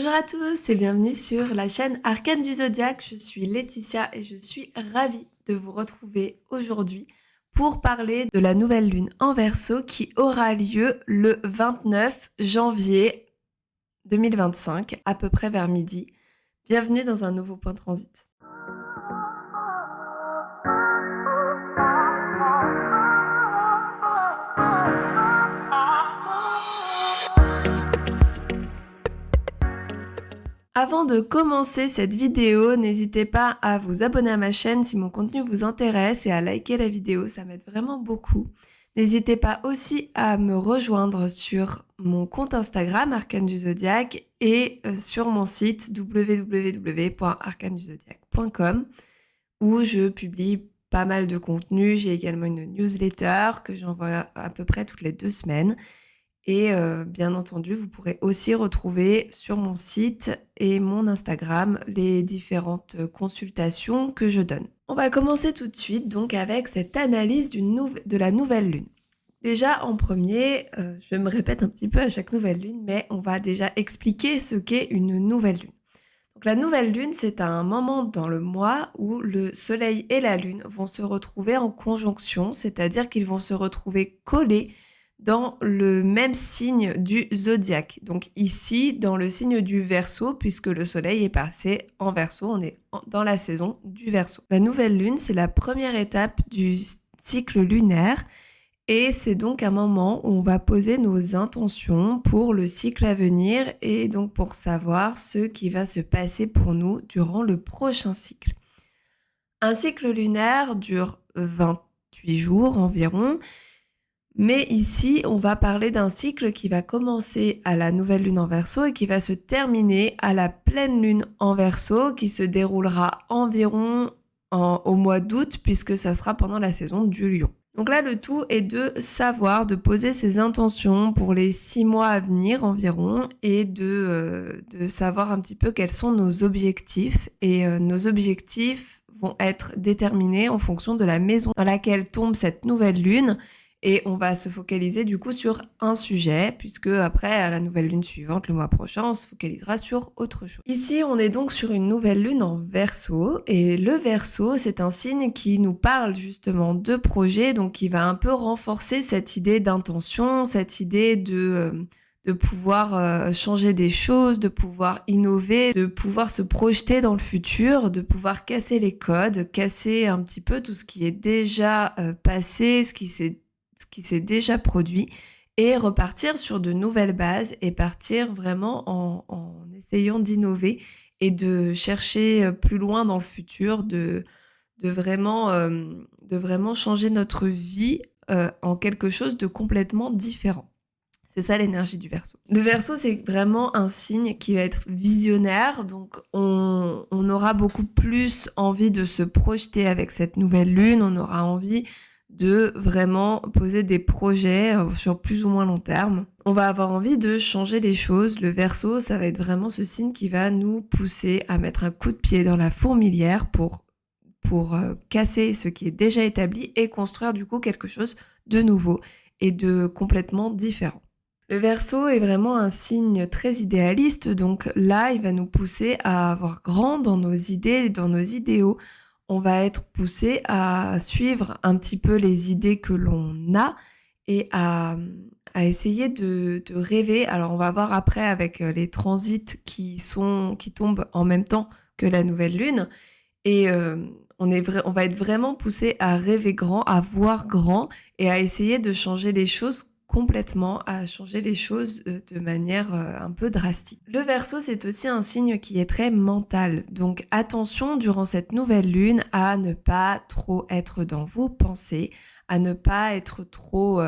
Bonjour à tous et bienvenue sur la chaîne Arcane du Zodiaque. Je suis Laetitia et je suis ravie de vous retrouver aujourd'hui pour parler de la nouvelle lune en Verseau qui aura lieu le 29 janvier 2025, à peu près vers midi. Bienvenue dans un nouveau point de transit. Avant de commencer cette vidéo, n'hésitez pas à vous abonner à ma chaîne si mon contenu vous intéresse et à liker la vidéo, ça m'aide vraiment beaucoup. N'hésitez pas aussi à me rejoindre sur mon compte Instagram Arcane du Zodiaque et sur mon site www.arcaneduzodiaque.com où je publie pas mal de contenu. J'ai également une newsletter que j'envoie à peu près toutes les 2 semaines. Et bien entendu, vous pourrez aussi retrouver sur mon site et mon Instagram les différentes consultations que je donne. On va commencer tout de suite donc avec cette analyse de la nouvelle lune. Déjà en premier, je me répète un petit peu à chaque nouvelle lune, mais on va déjà expliquer ce qu'est une nouvelle lune. Donc la nouvelle lune, c'est un moment dans le mois où le soleil et la lune vont se retrouver en conjonction, c'est-à-dire qu'ils vont se retrouver collés dans le même signe du zodiaque. Donc ici, dans le signe du Verseau, puisque le soleil est passé en Verseau, on est dans la saison du Verseau. La nouvelle lune, c'est la première étape du cycle lunaire et c'est donc un moment où on va poser nos intentions pour le cycle à venir et donc pour savoir ce qui va se passer pour nous durant le prochain cycle. Un cycle lunaire dure 28 jours environ. Mais ici, on va parler d'un cycle qui va commencer à la nouvelle lune en Verseau et qui va se terminer à la pleine lune en Verseau qui se déroulera environ au mois d'août puisque ça sera pendant la saison du Lion. Donc là, le tout est de savoir, de poser ses intentions pour les 6 mois à venir environ et de savoir un petit peu quels sont nos objectifs. Et nos objectifs vont être déterminés en fonction de la maison dans laquelle tombe cette nouvelle lune. Et on va se focaliser du coup sur un sujet, puisque après, à la nouvelle lune suivante, le mois prochain, on se focalisera sur autre chose. Ici, on est donc sur une nouvelle lune en Verseau, et le Verseau, c'est un signe qui nous parle justement de projet, donc qui va un peu renforcer cette idée d'intention, cette idée de pouvoir changer des choses, de pouvoir innover, de pouvoir se projeter dans le futur, de pouvoir casser les codes, casser un petit peu tout ce qui est déjà passé, ce qui s'est déjà produit et repartir sur de nouvelles bases et partir vraiment en essayant d'innover et de chercher plus loin dans le futur, de vraiment changer notre vie en quelque chose de complètement différent. C'est ça l'énergie du Verseau. Le Verseau, c'est vraiment un signe qui va être visionnaire, donc on aura beaucoup plus envie de se projeter avec cette nouvelle lune, on aura envie de vraiment poser des projets sur plus ou moins long terme. On va avoir envie de changer les choses. Le Verseau, ça va être vraiment ce signe qui va nous pousser à mettre un coup de pied dans la fourmilière pour casser ce qui est déjà établi et construire du coup quelque chose de nouveau et de complètement différent. Le Verseau est vraiment un signe très idéaliste, donc là, il va nous pousser à avoir grand dans nos idées et dans nos idéaux. On va être poussé à suivre un petit peu les idées que l'on a et à essayer de rêver. Alors, on va voir après avec les transits qui tombent en même temps que la nouvelle lune. Et on va être vraiment poussé à rêver grand, à voir grand et à essayer de changer les choses complètement, à changer les choses de manière un peu drastique. Le Verseau, c'est aussi un signe qui est très mental. Donc attention durant cette nouvelle lune à ne pas trop être dans vos pensées, à ne pas être trop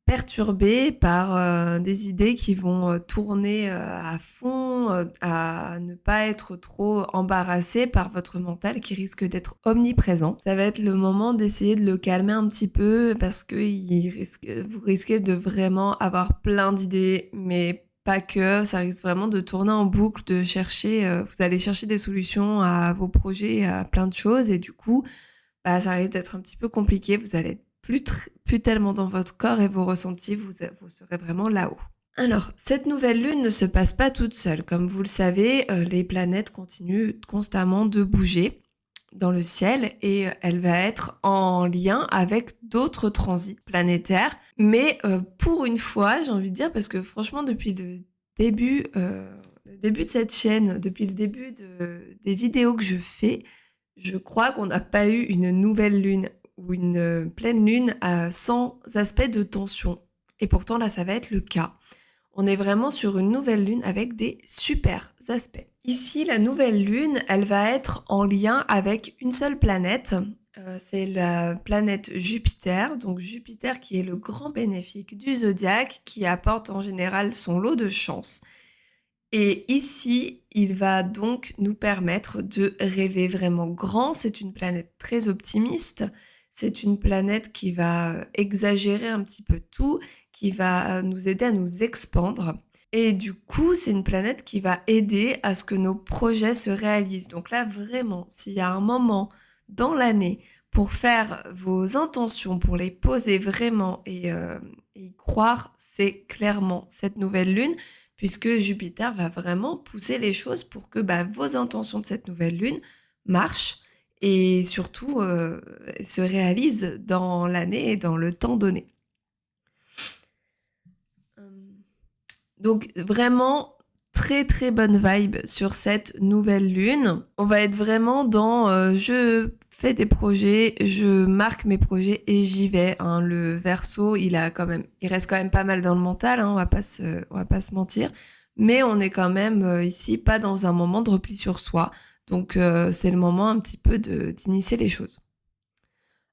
perturbé par des idées qui vont tourner à fond, à ne pas être trop embarrassé par votre mental qui risque d'être omniprésent. Ça va être le moment d'essayer de le calmer un petit peu parce que vous risquez de vraiment avoir plein d'idées, mais pas que, ça risque vraiment de tourner en boucle, de chercher, vous allez chercher des solutions à vos projets, à plein de choses et du coup, ça risque d'être un petit peu compliqué. Vous allez être plus tellement dans votre corps et vos ressentis, vous serez vraiment là-haut. Alors, cette nouvelle lune ne se passe pas toute seule. Comme vous le savez, les planètes continuent constamment de bouger dans le ciel et elle va être en lien avec d'autres transits planétaires. Mais pour une fois, j'ai envie de dire, parce que franchement, depuis le début de cette chaîne, depuis le début des vidéos que je fais, je crois qu'on n'a pas eu une nouvelle lune ou une pleine lune sans aspect de tension. Et pourtant, là, ça va être le cas. On est vraiment sur une nouvelle lune avec des super aspects. Ici, la nouvelle lune, elle va être en lien avec une seule planète. C'est la planète Jupiter. Donc Jupiter qui est le grand bénéfique du zodiaque, qui apporte en général son lot de chance. Et ici, il va donc nous permettre de rêver vraiment grand. C'est une planète très optimiste. C'est une planète qui va exagérer un petit peu tout, qui va nous aider à nous expandre. Et du coup, c'est une planète qui va aider à ce que nos projets se réalisent. Donc là, vraiment, s'il y a un moment dans l'année pour faire vos intentions, pour les poser vraiment et y croire, c'est clairement cette nouvelle lune puisque Jupiter va vraiment pousser les choses pour que vos intentions de cette nouvelle lune marchent et surtout se réalisent dans l'année et dans le temps donné. Donc vraiment très très bonne vibe sur cette nouvelle lune. On va être vraiment dans je fais des projets, je marque mes projets et j'y vais. Hein. Le Verseau, il reste quand même pas mal dans le mental, hein, on va pas se mentir. Mais on est quand même ici pas dans un moment de repli sur soi. Donc c'est le moment un petit peu d'initier les choses.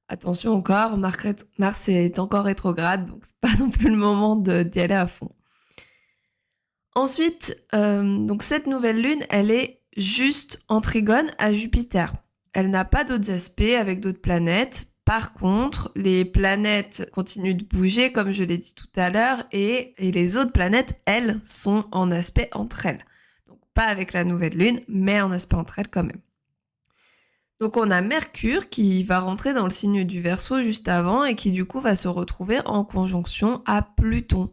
Attention encore, Mars est encore rétrograde, donc c'est pas non plus le moment d'y aller à fond. Ensuite, donc cette nouvelle lune, elle est juste en trigone à Jupiter. Elle n'a pas d'autres aspects avec d'autres planètes. Par contre, les planètes continuent de bouger, comme je l'ai dit tout à l'heure, et les autres planètes, elles, sont en aspect entre elles. Donc pas avec la nouvelle lune, mais en aspect entre elles quand même. Donc on a Mercure qui va rentrer dans le signe du Verseau juste avant et qui du coup va se retrouver en conjonction à Pluton.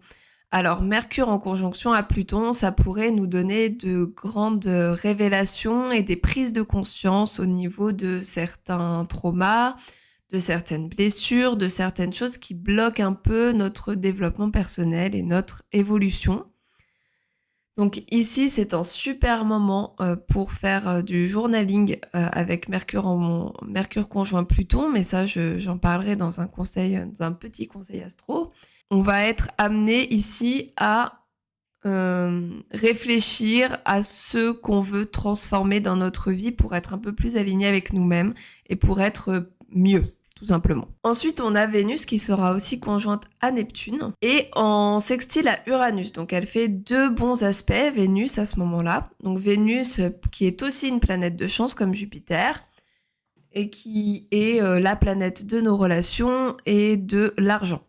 Alors Mercure en conjonction à Pluton, ça pourrait nous donner de grandes révélations et des prises de conscience au niveau de certains traumas, de certaines blessures, de certaines choses qui bloquent un peu notre développement personnel et notre évolution. Donc ici, c'est un super moment pour faire du journaling avec Mercure conjoint Pluton, mais ça, j'en parlerai dans un petit conseil astro. On va être amené ici à réfléchir à ce qu'on veut transformer dans notre vie pour être un peu plus aligné avec nous-mêmes et pour être mieux, tout simplement. Ensuite, on a Vénus qui sera aussi conjointe à Neptune et en sextile à Uranus. Donc, elle fait deux bons aspects, Vénus, à ce moment-là. Donc, Vénus, qui est aussi une planète de chance comme Jupiter et qui est la planète de nos relations et de l'argent.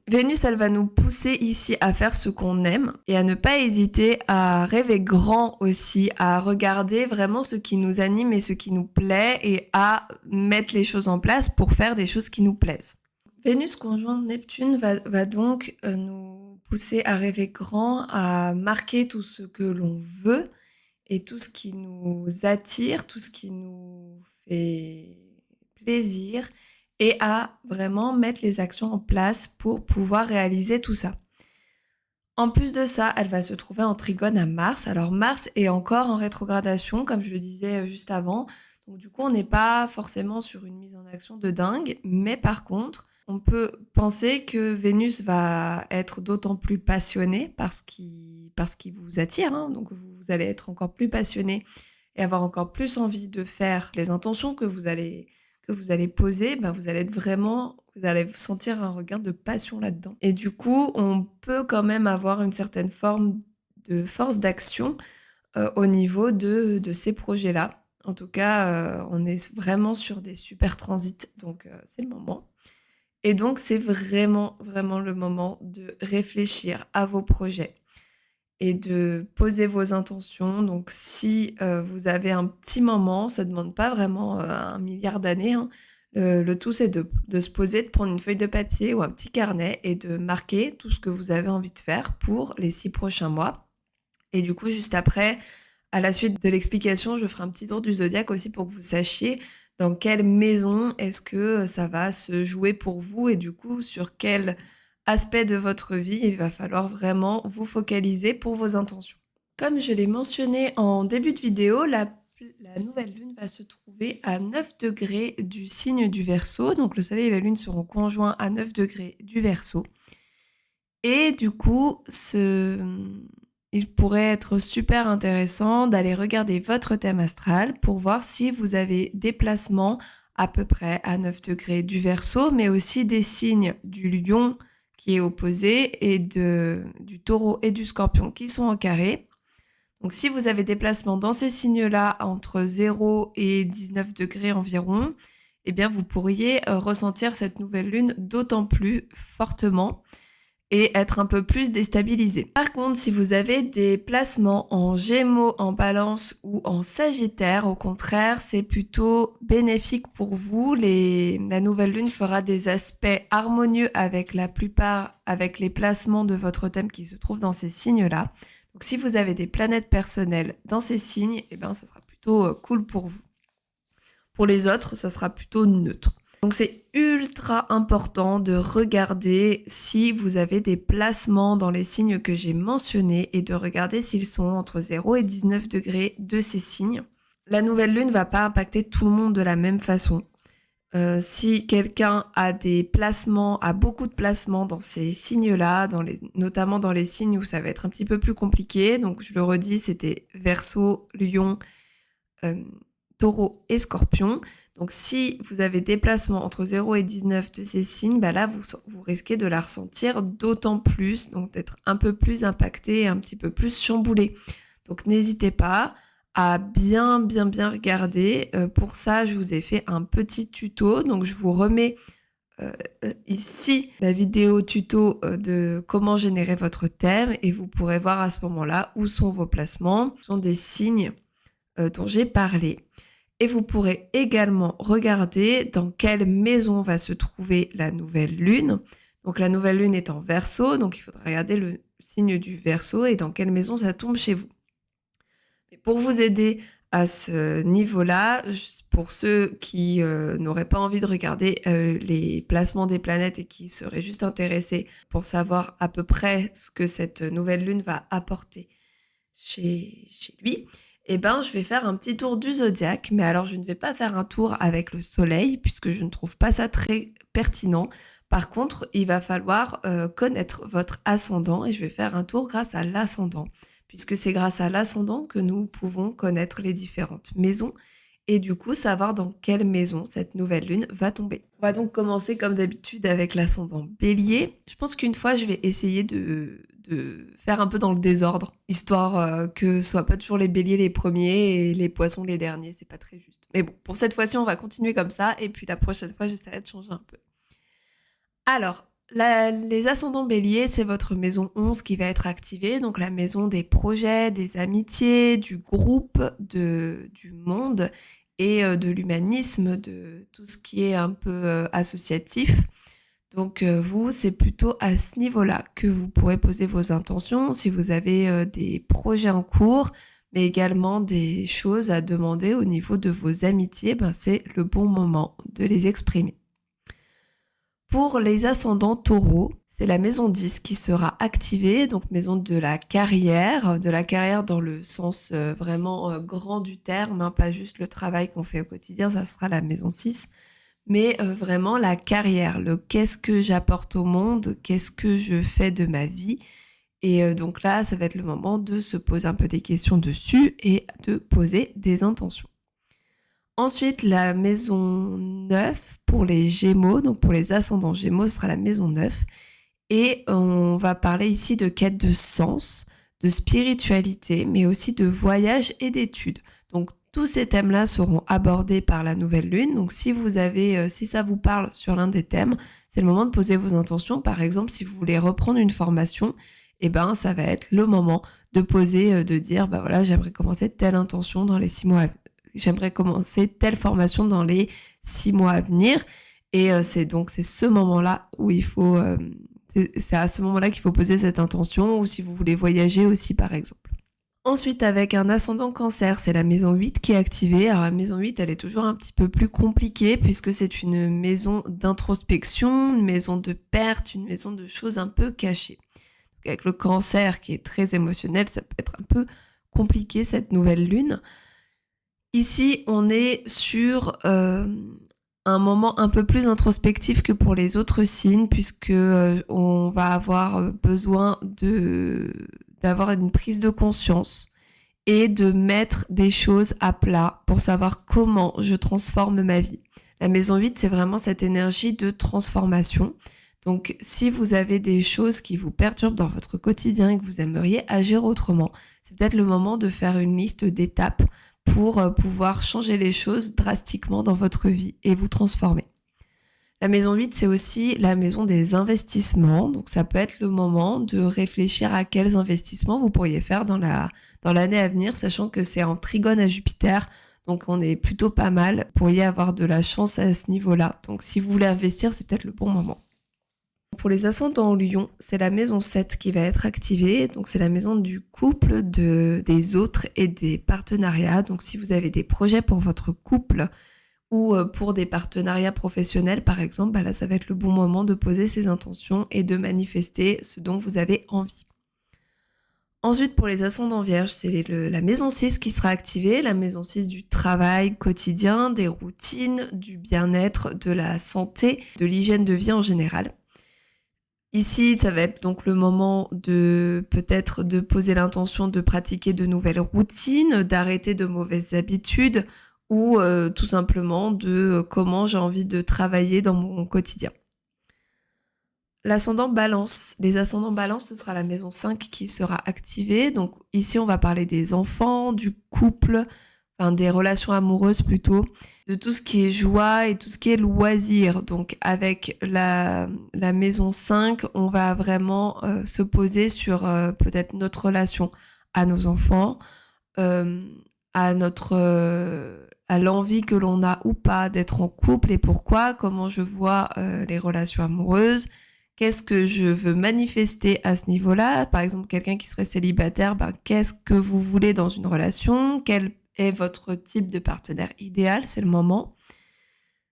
Vénus, elle va nous pousser ici à faire ce qu'on aime et à ne pas hésiter à rêver grand aussi, à regarder vraiment ce qui nous anime et ce qui nous plaît et à mettre les choses en place pour faire des choses qui nous plaisent. Vénus conjointe Neptune va donc nous pousser à rêver grand, à marquer tout ce que l'on veut et tout ce qui nous attire, tout ce qui nous fait plaisir et à vraiment mettre les actions en place pour pouvoir réaliser tout ça. En plus de ça, elle va se trouver en trigone à Mars. Alors Mars est encore en rétrogradation, comme je le disais juste avant. Donc du coup, on n'est pas forcément sur une mise en action de dingue, mais par contre, on peut penser que Vénus va être d'autant plus passionnée parce qu'il vous attire. Hein. Donc vous allez être encore plus passionné et avoir encore plus envie de faire les intentions que vous allez poser, vous allez sentir un regain de passion là-dedans. Et du coup, on peut quand même avoir une certaine forme de force d'action au niveau de ces projets-là. En tout cas, on est vraiment sur des super transits, donc c'est le moment. Et donc, c'est vraiment, vraiment le moment de réfléchir à vos projets et de poser vos intentions. Donc si vous avez un petit moment, ça ne demande pas vraiment 1 milliard d'années, hein. Le tout, c'est de se poser, de prendre une feuille de papier ou un petit carnet et de marquer tout ce que vous avez envie de faire pour les 6 prochains mois. Et du coup, juste après, à la suite de l'explication, je ferai un petit tour du zodiaque aussi pour que vous sachiez dans quelle maison est-ce que ça va se jouer pour vous et du coup, sur quel aspect de votre vie il va falloir vraiment vous focaliser pour vos intentions. Comme je l'ai mentionné en début de vidéo, la nouvelle lune va se trouver à 9 degrés du signe du Verseau. Donc le soleil et la lune seront conjoints à 9 degrés du Verseau. Et du coup, il pourrait être super intéressant d'aller regarder votre thème astral pour voir si vous avez des placements à peu près à 9 degrés du Verseau, mais aussi des signes du Lion qui est opposé et du Taureau et du Scorpion qui sont en carré. Donc si vous avez des placements dans ces signes-là entre 0 et 19 degrés environ, eh bien vous pourriez ressentir cette nouvelle lune d'autant plus fortement et être un peu plus déstabilisé. Par contre, si vous avez des placements en Gémeaux, en Balance ou en Sagittaire, au contraire, c'est plutôt bénéfique pour vous. La nouvelle lune fera des aspects harmonieux avec avec les placements de votre thème qui se trouvent dans ces signes-là. Donc si vous avez des planètes personnelles dans ces signes, eh ben, ça sera plutôt cool pour vous. Pour les autres, ça sera plutôt neutre. Donc c'est ultra important de regarder si vous avez des placements dans les signes que j'ai mentionnés et de regarder s'ils sont entre 0 et 19 degrés de ces signes. La nouvelle lune ne va pas impacter tout le monde de la même façon. Si quelqu'un a beaucoup de placements dans ces signes-là, notamment dans les signes où ça va être un petit peu plus compliqué, donc je le redis, c'était Verseau, Lion, Taureau et Scorpion. Donc si vous avez des placements entre 0 et 19 de ces signes, bah là vous risquez de la ressentir d'autant plus, donc d'être un peu plus impacté et un petit peu plus chamboulé. Donc n'hésitez pas à bien regarder. Pour ça, je vous ai fait un petit tuto, donc je vous remets ici la vidéo tuto de comment générer votre thème et vous pourrez voir à ce moment-là où sont vos placements. Ce sont des signes dont j'ai parlé. Et vous pourrez également regarder dans quelle maison va se trouver la nouvelle lune. Donc la nouvelle lune est en Verseau, donc il faudra regarder le signe du Verseau et dans quelle maison ça tombe chez vous. Et pour vous aider à ce niveau-là, pour ceux qui n'auraient pas envie de regarder les placements des planètes et qui seraient juste intéressés pour savoir à peu près ce que cette nouvelle lune va apporter chez lui, eh ben, je vais faire un petit tour du zodiaque, mais alors je ne vais pas faire un tour avec le soleil, puisque je ne trouve pas ça très pertinent. Par contre, il va falloir connaître votre ascendant, et je vais faire un tour grâce à l'ascendant, puisque c'est grâce à l'ascendant que nous pouvons connaître les différentes maisons, et du coup savoir dans quelle maison cette nouvelle lune va tomber. On va donc commencer comme d'habitude avec l'ascendant Bélier. Je pense qu'une fois, je vais essayer de faire un peu dans le désordre, histoire que ce soit pas toujours les béliers les premiers et les poissons les derniers, c'est pas très juste. Mais bon, pour cette fois-ci, on va continuer comme ça, et puis la prochaine fois, j'essaierai de changer un peu. Alors, les ascendants béliers, c'est votre maison 11 qui va être activée, donc la maison des projets, des amitiés, du groupe, du monde et de l'humanisme, de tout ce qui est un peu associatif. Donc vous, c'est plutôt à ce niveau-là que vous pourrez poser vos intentions si vous avez des projets en cours, mais également des choses à demander au niveau de vos amitiés, c'est le bon moment de les exprimer. Pour les ascendants taureaux, c'est la maison 10 qui sera activée, donc maison de la carrière dans le sens vraiment grand du terme, pas juste le travail qu'on fait au quotidien, ça sera la maison 6. Mais vraiment la carrière, le qu'est-ce que j'apporte au monde, qu'est-ce que je fais de ma vie. Et donc là, ça va être le moment de se poser un peu des questions dessus et de poser des intentions. Ensuite, la maison 9 pour les Gémeaux, donc pour les ascendants Gémeaux, ce sera la maison 9. Et on va parler ici de quête de sens, de spiritualité, mais aussi de voyage et d'études. Donc tous ces thèmes-là seront abordés par la nouvelle lune. Donc si ça vous parle sur l'un des thèmes, c'est le moment de poser vos intentions. Par exemple, si vous voulez reprendre une formation, ça va être le moment de poser, de dire, voilà, j'aimerais commencer telle intention dans les 6 mois j'aimerais commencer telle formation dans les 6 mois à venir. Et c'est ce moment-là où il faut... c'est à ce moment-là qu'il faut poser cette intention, ou si vous voulez voyager aussi, par exemple. Ensuite, avec un ascendant Cancer, c'est la maison 8 qui est activée. Alors la maison 8, elle est toujours un petit peu plus compliquée puisque c'est une maison d'introspection, une maison de perte, une maison de choses un peu cachées. Donc, avec le Cancer qui est très émotionnel, ça peut être un peu compliqué cette nouvelle lune. Ici, on est sur un moment un peu plus introspectif que pour les autres signes puisque on va avoir besoin d'avoir une prise de conscience et de mettre des choses à plat pour savoir comment je transforme ma vie. La maison 8, c'est vraiment cette énergie de transformation. Donc, si vous avez des choses qui vous perturbent dans votre quotidien et que vous aimeriez agir autrement, c'est peut-être le moment de faire une liste d'étapes pour pouvoir changer les choses drastiquement dans votre vie et vous transformer. La maison 8, c'est aussi la maison des investissements. Donc, ça peut être le moment de réfléchir à quels investissements vous pourriez faire dans l'année à venir, sachant que c'est en trigone à Jupiter. Donc, on est plutôt pas mal. Vous pourriez avoir de la chance à ce niveau-là. Donc, si vous voulez investir, c'est peut-être le bon moment. Pour les ascendants en Lion, c'est la maison 7 qui va être activée. Donc, c'est la maison du couple, des autres et des partenariats. Donc, si vous avez des projets pour votre couple, ou pour des partenariats professionnels, par exemple, là, ça va être le bon moment de poser ses intentions et de manifester ce dont vous avez envie. Ensuite, pour les ascendants vierges, c'est la maison 6 qui sera activée, la maison 6 du travail quotidien, des routines, du bien-être, de la santé, de l'hygiène de vie en général. Ici, ça va être donc le moment peut-être de poser l'intention de pratiquer de nouvelles routines, d'arrêter de mauvaises habitudes, ou tout simplement de comment j'ai envie de travailler dans mon quotidien. L'ascendant Balance. Les ascendants Balance, ce sera la maison 5 qui sera activée. Donc ici, on va parler des enfants, du couple, des relations amoureuses plutôt, de tout ce qui est joie et tout ce qui est loisir. Donc avec la maison 5, on va vraiment se poser sur peut-être notre relation à nos enfants, à l'envie que l'on a ou pas d'être en couple et pourquoi, comment je vois les relations amoureuses, qu'est-ce que je veux manifester à ce niveau-là. Par exemple, quelqu'un qui serait célibataire, qu'est-ce que vous voulez dans une relation, quel est votre type de partenaire idéal, c'est le moment.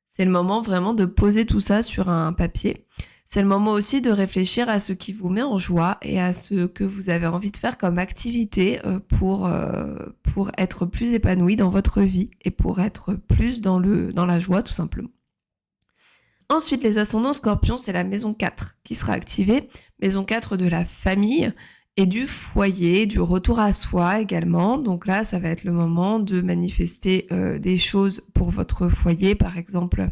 C'est le moment vraiment de poser tout ça sur un papier. C'est le moment aussi de réfléchir à ce qui vous met en joie et à ce que vous avez envie de faire comme activité pour être plus épanoui dans votre vie et pour être plus dans la joie tout simplement. Ensuite, les ascendants scorpions, c'est la maison 4 qui sera activée. Maison 4 de la famille et du foyer, du retour à soi également. Donc là, ça va être le moment de manifester des choses pour votre foyer, par exemple.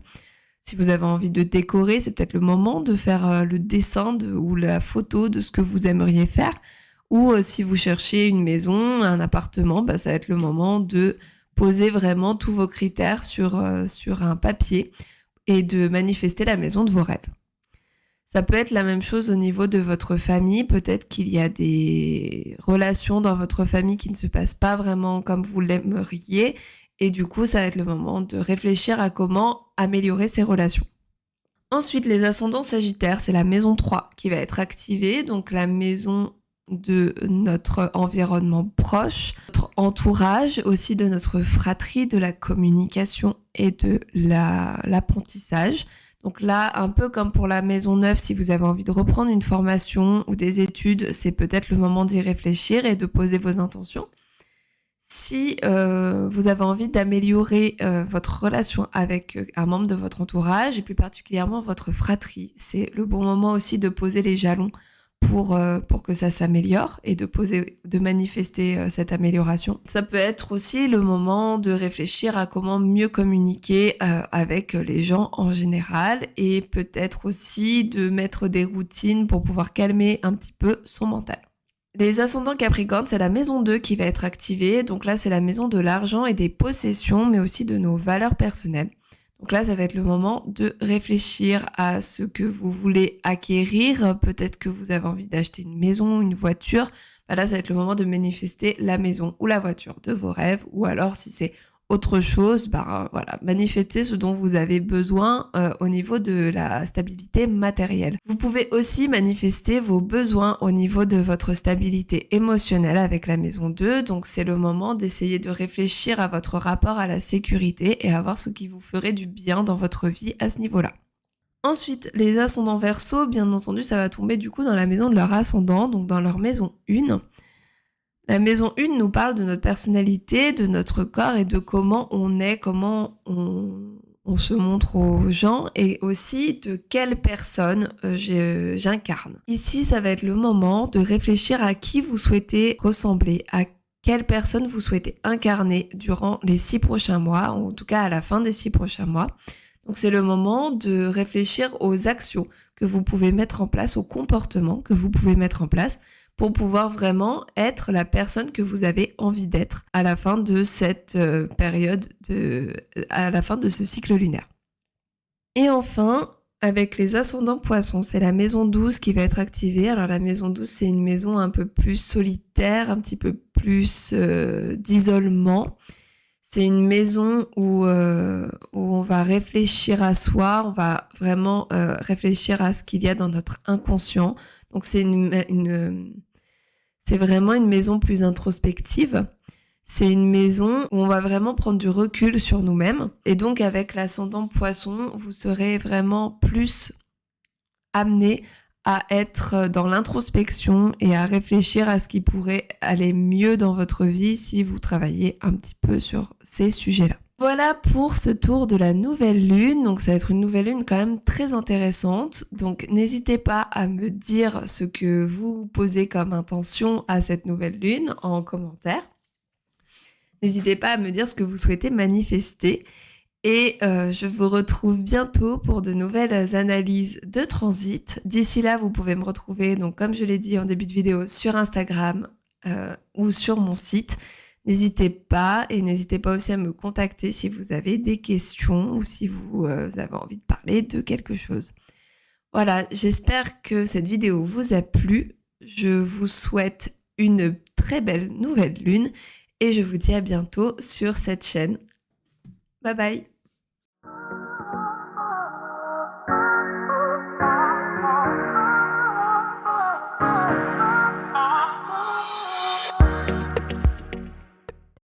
Si vous avez envie de décorer, c'est peut-être le moment de faire le dessin ou la photo de ce que vous aimeriez faire. Ou si vous cherchez une maison, un appartement, ça va être le moment de poser vraiment tous vos critères sur un papier et de manifester la maison de vos rêves. Ça peut être la même chose au niveau de votre famille. Peut-être qu'il y a des relations dans votre famille qui ne se passent pas vraiment comme vous l'aimeriez. Et du coup, ça va être le moment de réfléchir à comment améliorer ces relations. Ensuite, les ascendants sagittaires, c'est la maison 3 qui va être activée. Donc la maison de notre environnement proche, notre entourage, aussi de notre fratrie, de la communication et de l'apprentissage. Donc là, un peu comme pour la maison 9, si vous avez envie de reprendre une formation ou des études, c'est peut-être le moment d'y réfléchir et de poser vos intentions. Si vous avez envie d'améliorer votre relation avec un membre de votre entourage, et plus particulièrement votre fratrie, c'est le bon moment aussi de poser les jalons pour que ça s'améliore et de manifester cette amélioration. Ça peut être aussi le moment de réfléchir à comment mieux communiquer avec les gens en général et peut-être aussi de mettre des routines pour pouvoir calmer un petit peu son mental. Les ascendants Capricorne, c'est la maison 2 qui va être activée. Donc là, c'est la maison de l'argent et des possessions, mais aussi de nos valeurs personnelles. Donc là, ça va être le moment de réfléchir à ce que vous voulez acquérir. Peut-être que vous avez envie d'acheter une maison, une voiture. Là, ça va être le moment de manifester la maison ou la voiture de vos rêves. Ou alors, si c'est autre chose, voilà, manifestez ce dont vous avez besoin au niveau de la stabilité matérielle. Vous pouvez aussi manifester vos besoins au niveau de votre stabilité émotionnelle avec la maison 2. Donc c'est le moment d'essayer de réfléchir à votre rapport à la sécurité et à voir ce qui vous ferait du bien dans votre vie à ce niveau-là. Ensuite, les ascendants Verseau, bien entendu, ça va tomber du coup dans la maison de leur ascendant, donc dans leur maison 1. La maison 1 nous parle de notre personnalité, de notre corps et de comment on est, comment on se montre aux gens et aussi de quelle personne j'incarne. Ici, ça va être le moment de réfléchir à qui vous souhaitez ressembler, à quelle personne vous souhaitez incarner durant les 6 prochains mois, ou en tout cas à la fin des 6 prochains mois. Donc c'est le moment de réfléchir aux actions que vous pouvez mettre en place, aux comportements que vous pouvez mettre en place pour pouvoir vraiment être la personne que vous avez envie d'être à la fin de cette période, à la fin de ce cycle lunaire. Et enfin, avec les ascendants poissons, c'est la maison 12 qui va être activée. Alors la maison 12, c'est une maison un peu plus solitaire, un petit peu plus d'isolement. C'est une maison où on va réfléchir à soi, on va vraiment réfléchir à ce qu'il y a dans notre inconscient. Donc c'est vraiment une maison plus introspective. C'est une maison où on va vraiment prendre du recul sur nous-mêmes. Et donc avec l'ascendant poisson, vous serez vraiment plus amené à être dans l'introspection et à réfléchir à ce qui pourrait aller mieux dans votre vie si vous travaillez un petit peu sur ces sujets-là. Voilà pour ce tour de la nouvelle lune. Donc ça va être une nouvelle lune quand même très intéressante. Donc n'hésitez pas à me dire ce que vous posez comme intention à cette nouvelle lune en commentaire. N'hésitez pas à me dire ce que vous souhaitez manifester. Et je vous retrouve bientôt pour de nouvelles analyses de transit. D'ici là, vous pouvez me retrouver, donc comme je l'ai dit en début de vidéo, sur Instagram ou sur mon site. N'hésitez pas aussi à me contacter si vous avez des questions ou si vous avez envie de parler de quelque chose. Voilà, j'espère que cette vidéo vous a plu. Je vous souhaite une très belle nouvelle lune et je vous dis à bientôt sur cette chaîne. Bye bye!